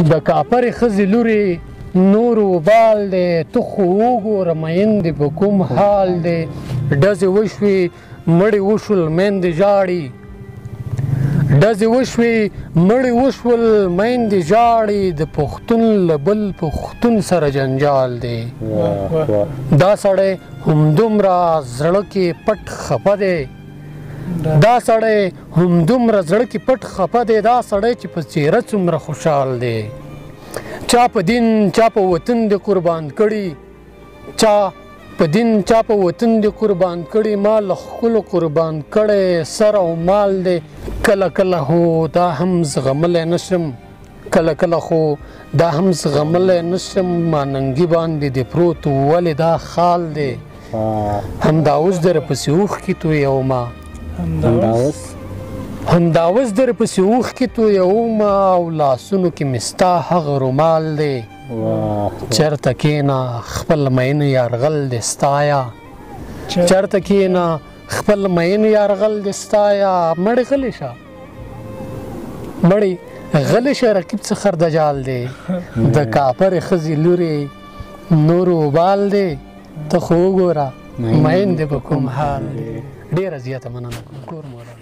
د کاپرې ښځې لورې نور وبال دی ته خو وګوره میندې په کوم حال دی ډزې وشوې مړې وشول میندې ژاړي ډزې وشوې مړې وشول میندې ژاړي د پښتون له بل پښتون سره جنجال دی دا سړی همدومره زړه کې پټ خفه دی دا سړی همدومره زړه کې پټ خفه دی دا سړی چې په څېره څومره خوشحال دی چا په دین چا په وطن دې قربان کړي چا په دین چا په وطن دې قربان کړي ما له ښکلو قربان کړی سر او مال دی کله کله هو دا هم زغملی نشم کله کله خو دا هم زغملی نشم ما ننګي باندې د پروت ولې دا خال دی همدا اوس در پسې اوښکې تویومه همدا اوس در پسې اوښکې تویومه او لاسونو کې مې ستا هغه رومال دی چېرته کښېنه خپل مین یارغل دې ستایه چېرته کښېنه خپل مین یارغل دې ستایه مړې غلی شه مړې غلی شه رقیب څه خردجال دی د کاپرې ښځې لورې نور وبال دی ته خو وګوره مین دې په کوم حال دی ډېره زیاته مننه کوم کور مولا